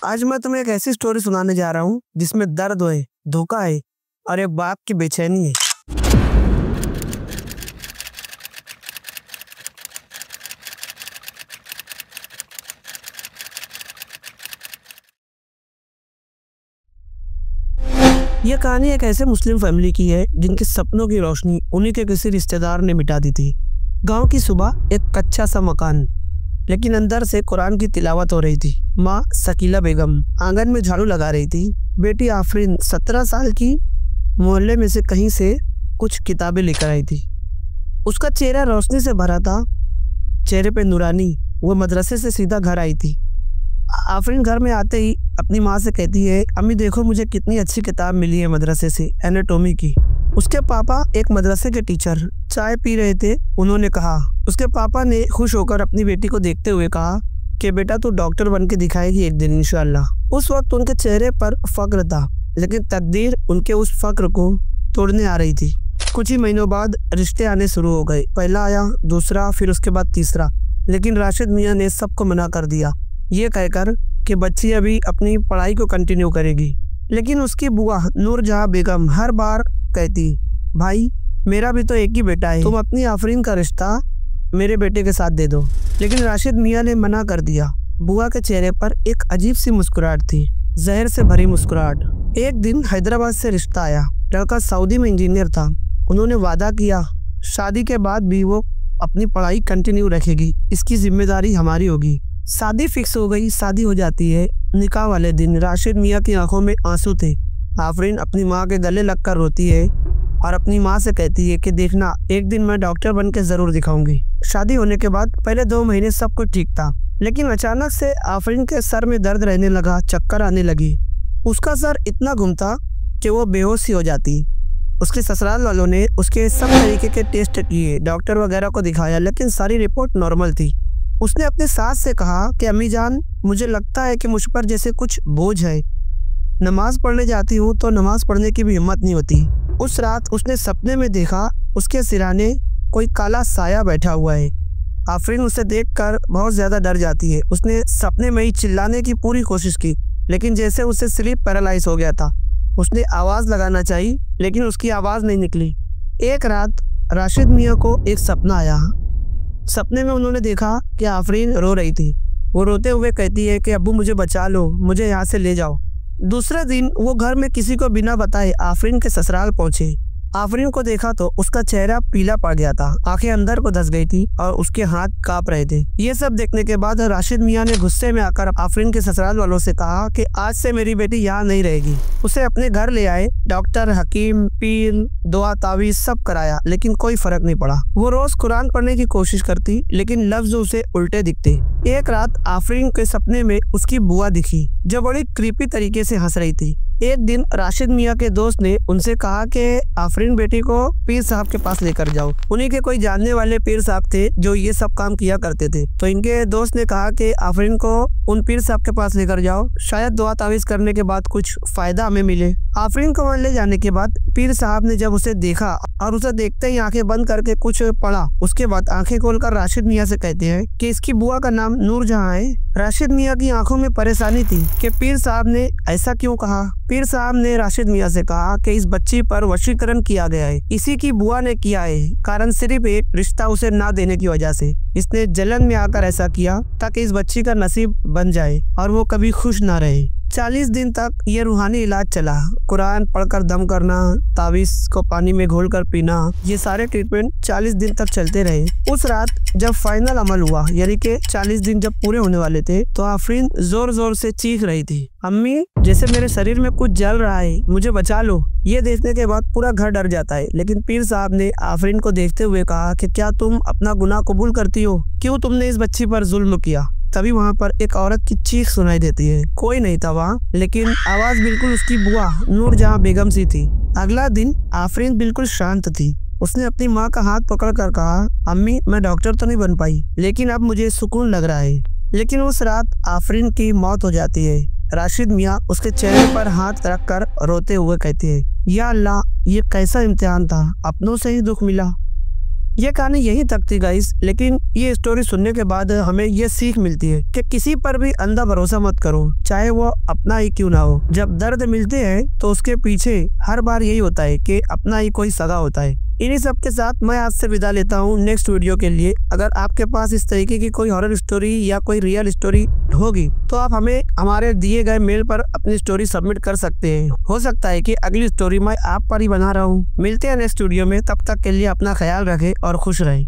आज मैं तुम्हें एक ऐसी स्टोरी सुनाने जा रहा हूँ जिसमें दर्द है, धोखा है और एक बाप की बेचैनी है। यह कहानी एक ऐसे मुस्लिम फैमिली की है जिनके सपनों की रोशनी उन्हीं के किसी रिश्तेदार ने मिटा दी थी। गांव की सुबह, एक कच्चा सा मकान, लेकिन अंदर से कुरान की तिलावत हो रही थी। माँ शकीला बेगम आंगन में झाड़ू लगा रही थी। बेटी आफरीन 17 साल की मोहल्ले में से कहीं से कुछ किताबें लेकर आई थी। उसका चेहरा रोशनी से भरा था, चेहरे पे नूरानी। वो मदरसे से सीधा घर आई थी। आफरीन घर में आते ही अपनी माँ से कहती है, अम्मी देखो मुझे कितनी अच्छी किताब मिली है मदरसे से, एनाटॉमी की। उसके पापा एक मदरसे के टीचर चाय पी रहे थे। उन्होंने कहा, उसके पापा ने खुश होकर अपनी बेटी को देखते हुए कहा कि बेटा तू डॉक्टर बन के दिखाएगी एक दिन इंशाअल्लाह। उस वक्त उनके चेहरे पर फक्र था, लेकिन तकदीर उनके उस फक्र को तोड़ने आ रही थी। कुछ ही महीनों बाद रिश्ते आने शुरू हो गए। पहला आया, दूसरा, फिर उसके बाद तीसरा। लेकिन राशिद मियाँ ने सबको मना कर दिया, ये कहकर कि बच्ची अभी अपनी पढ़ाई को कंटिन्यू करेगी। लेकिन उसकी बुआ नूरजहां बेगम हर बार कहती, भाई मेरा भी तो एक ही बेटा है, तुम अपनी आफरीन का रिश्ता मेरे बेटे के साथ दे दो। लेकिन राशिद मियाँ ने मना कर दिया। बुआ के चेहरे पर एक अजीब सी मुस्कुराहट थी, जहर से भरी मुस्कुराहट। एक दिन हैदराबाद से रिश्ता आया। लड़का सऊदी में इंजीनियर था। उन्होंने वादा किया शादी के बाद भी वो अपनी पढ़ाई कंटिन्यू रखेगी, इसकी जिम्मेदारी हमारी होगी। शादी फिक्स हो गई। शादी हो जाती है। निकाह वाले दिन राशिद मियाँ की आंखों में आंसू थे। आफरीन अपनी माँ के गले लगकर रोती है और अपनी माँ से कहती है कि देखना एक दिन मैं डॉक्टर बन के जरूर दिखाऊंगी। शादी होने के बाद पहले 2 महीने सब कुछ ठीक था, लेकिन अचानक से आफरीन के सर में दर्द रहने लगा, चक्कर आने लगी। उसका सर इतना घूमता कि वो बेहोश ही हो जाती। उसके ससुराल वालों ने उसके सब तरीके के टेस्ट किए, डॉक्टर वगैरह को दिखाया, लेकिन सारी रिपोर्ट नॉर्मल थी। उसने अपने सास से कहा कि अम्मी जान मुझे लगता है कि मुझ पर जैसे कुछ बोझ है। नमाज पढ़ने जाती हूँ तो नमाज पढ़ने की भी हिम्मत नहीं होती। उस रात उसने सपने में देखा उसके सिराने कोई काला साया बैठा हुआ है। आफरीन उसे देखकर बहुत ज़्यादा डर जाती है। उसने सपने में ही चिल्लाने की पूरी कोशिश की, लेकिन जैसे उसे स्लीप पैरालाइज हो गया था। उसने आवाज़ लगाना चाहिए, लेकिन उसकी आवाज़ नहीं निकली। एक रात राशिद मियाँ को एक सपना आया। सपने में उन्होंने देखा कि आफरीन रो रही थी। वो रोते हुए कहती है कि अब्बू मुझे बचा लो, मुझे यहाँ से ले जाओ। दूसरे दिन वो घर में किसी को बिना बताए आफरीन के ससुराल पहुंचे। आफरीन को देखा तो उसका चेहरा पीला पड़ गया था, आंखें अंदर को धंस गई थी और उसके हाथ कांप रहे थे। ये सब देखने के बाद राशिद मियाँ ने गुस्से में आकर आफरीन के ससुराल वालों से कहा कि आज से मेरी बेटी यहाँ नहीं रहेगी। उसे अपने घर ले आए। डॉक्टर, हकीम, पीर, दुआ, तावीज सब कराया, लेकिन कोई फर्क नहीं पड़ा। वो रोज कुरान पढ़ने की कोशिश करती, लेकिन लफ्ज उसे उल्टे दिखते। एक रात आफरीन के सपने में उसकी बुआ दिखी, जो बड़ी क्रीपी तरीके से हंस रही थी। एक दिन राशिद मियाँ के दोस्त ने उनसे कहा कि आफरीन बेटी को पीर साहब के पास लेकर जाओ। उन्हीं के कोई जानने वाले पीर साहब थे जो ये सब काम किया करते थे। तो इनके दोस्त ने कहा कि आफरीन को उन पीर साहब के पास लेकर जाओ, शायद दुआ तावीज करने के बाद कुछ फायदा हमें मिले। आफरीन को वहाँ ले जाने के बाद पीर साहब ने जब उसे देखा और उसे देखते ही आंखें बंद करके कुछ पढ़ा, उसके बाद आंखें खोलकर राशिद मियाँ से कहते हैं कि इसकी बुआ का नाम नूरजहां है। राशिद मियाँ की आंखों में परेशानी थी कि पीर साहब ने ऐसा क्यों कहा। पीर साहब ने राशिद मियाँ से कहा कि इस बच्ची पर वशीकरण किया गया है, इसी की बुआ ने किया है। कारण सिर्फ एक रिश्ता उसे ना देने की वजह से। इसने जलन में आकर ऐसा किया ताकि इस बच्ची का नसीब बन जाए और वो कभी खुश ना रहे। 40 दिन तक ये रूहानी इलाज चला। कुरान पढ़कर दम करना, तावीज को पानी में घोलकर पीना, ये सारे ट्रीटमेंट 40 दिन तक चलते रहे। उस रात जब फाइनल अमल हुआ, यानी कि 40 दिन जब पूरे होने वाले थे, तो आफरीन जोर जोर से चीख रही थी, अम्मी जैसे मेरे शरीर में कुछ जल रहा है, मुझे बचा लो। ये देखने के बाद पूरा घर डर जाता है। लेकिन पीर साहब ने आफरीन को देखते हुए कहा कि क्या तुम अपना गुनाह कबूल करती हो? क्यों तुमने इस बच्ची पर जुल्म किया? तभी वहाँ पर एक औरत की चीख सुनाई देती है। कोई नहीं था वहाँ, लेकिन आवाज बिल्कुल उसकी बुआ नूरजहां बेगम सी थी। अगला दिन आफरीन बिल्कुल शांत थी। उसने अपनी माँ का हाथ पकड़कर कहा, अम्मी मैं डॉक्टर तो नहीं बन पाई, लेकिन अब मुझे सुकून लग रहा है। लेकिन उस रात आफरीन की मौत हो जाती है। राशिद मियाँ उसके चेहरे पर हाथ रखकर रोते हुए कहते हैं, या अल्लाह ये कैसा इम्तिहान था, अपनों से ही दुख मिला। ये कहानी यही तक थी गाइस, लेकिन ये स्टोरी सुनने के बाद हमें ये सीख मिलती है कि किसी पर भी अंधा भरोसा मत करो, चाहे वो अपना ही क्यों ना हो। जब दर्द मिलते हैं तो उसके पीछे हर बार यही होता है कि अपना ही कोई सगा होता है। इन्हीं सब के साथ मैं आज से विदा लेता हूँ नेक्स्ट वीडियो के लिए। अगर आपके पास इस तरीके की कोई हॉरर स्टोरी या कोई रियल स्टोरी होगी तो आप हमें हमारे दिए गए मेल पर अपनी स्टोरी सबमिट कर सकते हैं। हो सकता है कि अगली स्टोरी मैं आप पर ही बना रहा हूँ। मिलते हैं नेक्स्ट वीडियो में, तब तक के लिए अपना ख्याल रखें और खुश रहें।